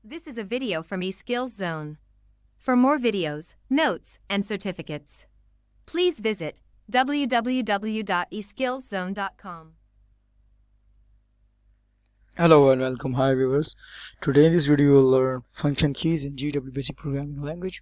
This is a video from eSkills Zone. For more videos, notes, and certificates, please visit www.eskillszone.com. Hello and welcome. Hi viewers. Today in this video we will learn function keys in GW basic programming language.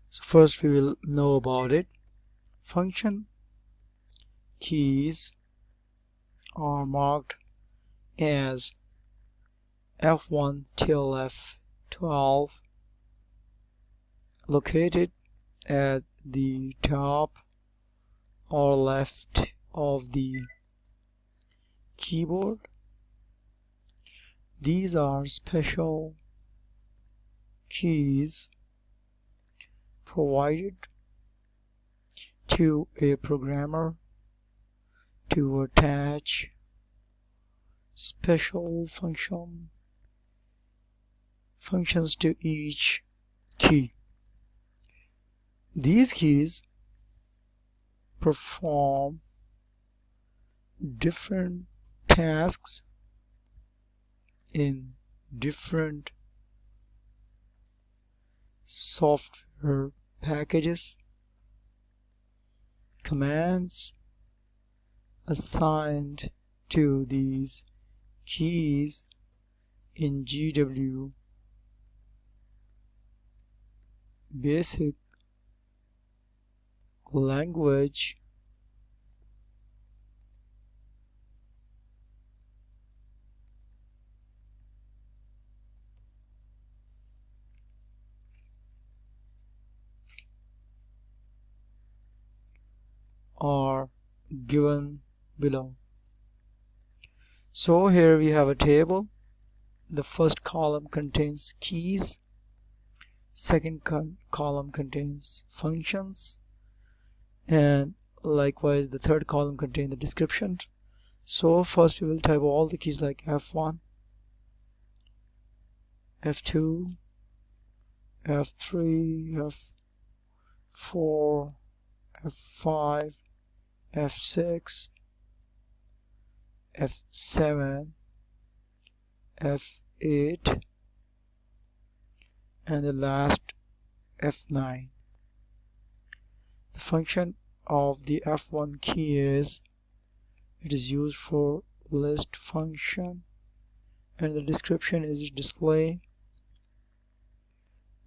So first we will know about it. Function keys are marked as F1 till F12, located at the top or left of the keyboard. These are special keys provided to a programmer to attach special functions to each key. These keys perform different tasks in different software packages. Commands assigned to these keys in GW basic language are given below. So here we have a table. The first column contains keys, second column contains functions, and likewise the third column contains the description. So first we will type all the keys like F1, F2, F3, F4, F5, F6, F7, F8, and the last F9. The function of the F1 key is it is used for list function, and the description is display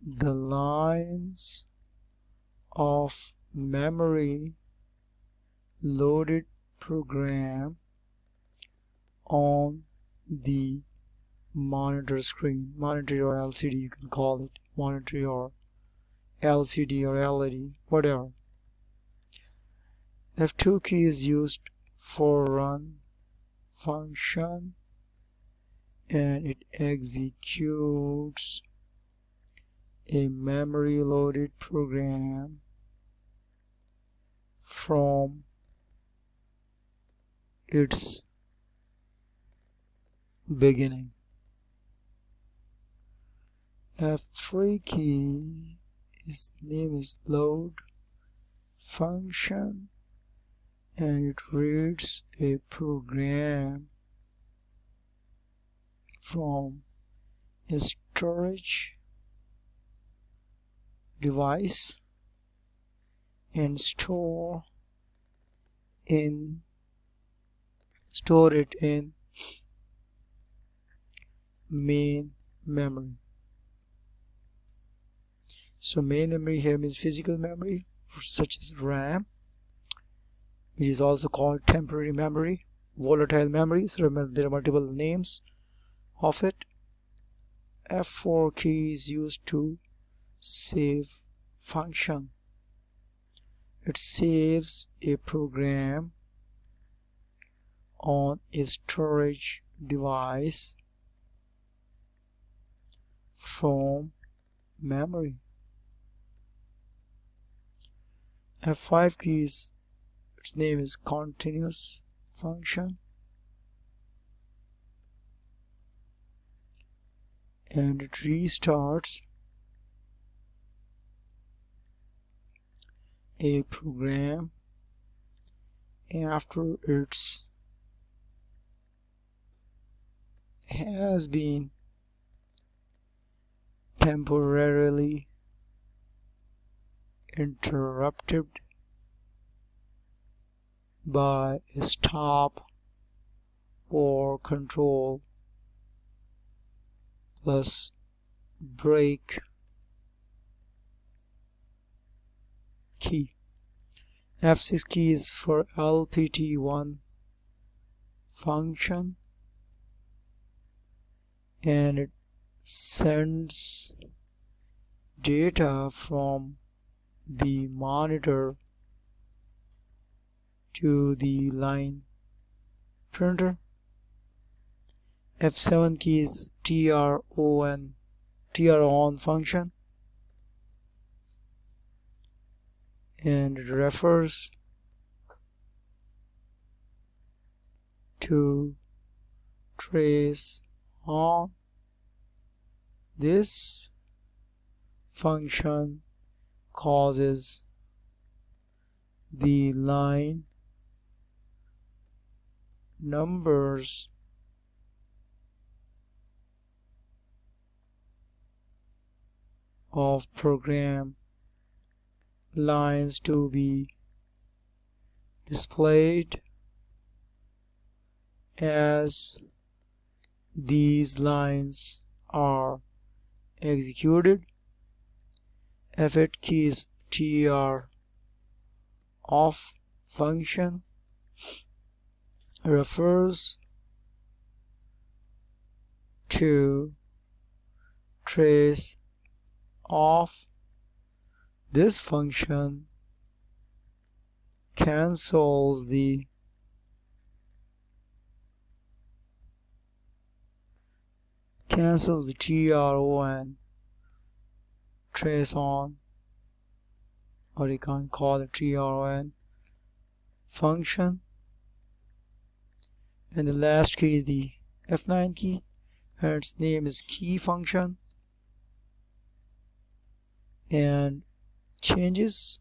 the lines of memory loaded program on the monitor screen, monitor or LCD, you can call it monitor or LCD or LED, whatever. F2 key is used for run function, and it executes a memory loaded program from its beginning. F3 key, its name is load function, and it reads a program from a storage device and store it in main memory. So main memory here means physical memory such as RAM, which is also called temporary memory, volatile memory. So remember, there are multiple names of it. F4 key is used to save function. It saves a program on a storage device from memory. F5 key is, its name is continuous function, and it restarts a program after it has been temporarily interrupted by a stop or control plus break key. F6 key is for LPT1 function, and it sends data from the monitor to the line printer. F7 key is TRON function, and it refers to trace on. This function causes the line numbers of program lines to be displayed as these lines are executed. F8 key is TR off function, refers to trace off. This function cancels the TRON trace on, or you can call it TRON function. And the last key is the F9 key, and its name is key function, and changes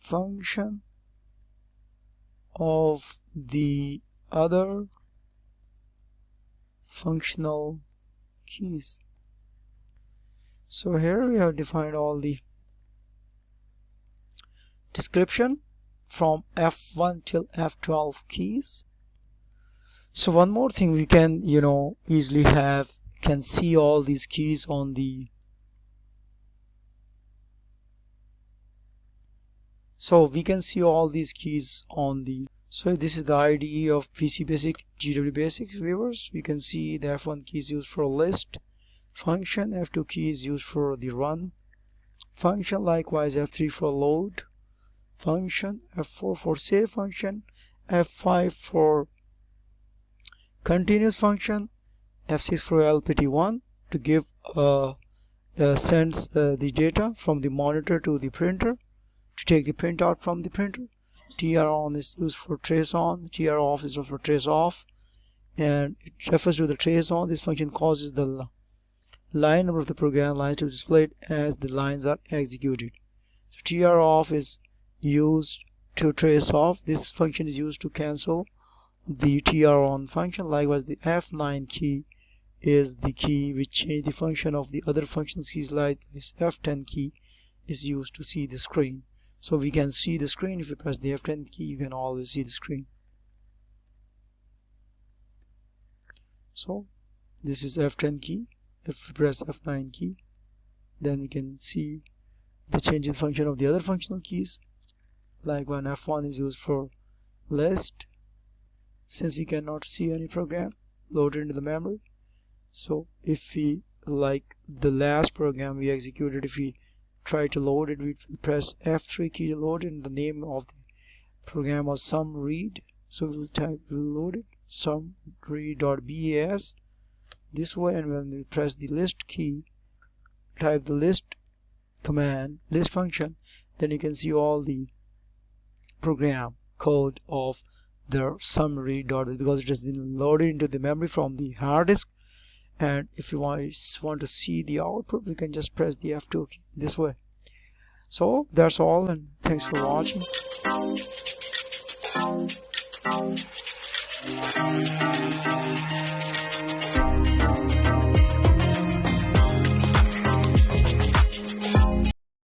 function of the other functional keys. So here we have defined all the description from F1 till F12 keys. So one more thing we can easily can see all these keys on the so this is the IDE of PC Basic GW Basic viewers. We can see the F1 key is used for list function, F2 key is used for the run function, likewise F3 for load function, F4 for save function, F5 for continuous function, F6 for LPT1 to give sends the data from the monitor to the printer, to take the printout from the printer. TR on is used for trace on, TR off is used for trace off, and it refers to the trace on. This function causes the line number of the program lines to be displayed as the lines are executed. So TR off is used to trace off. This function is used to cancel the TR on function. Likewise, the F9 key is the key which changes the function of the other functions keys, like this F10 key is used to see the screen. So we can see the screen. If you press the F10 key, you can always see the screen. So this is F10 key. If we press F9 key, then we can see the changes function of the other functional keys. Like when F1 is used for list, since we cannot see any program loaded into the memory. So if we, like the last program we executed, if we try to load it, we press F3 key to load it, and the name of the program was sum read. So we'll load it sum read.bas this way, and when we press the list key, type the list command, list function, then you can see all the program code of the sum read.bas, because it has been loaded into the memory from the hard disk. And if you want to see the output, we can just press the F2 key this way. So that's all, and thanks for watching.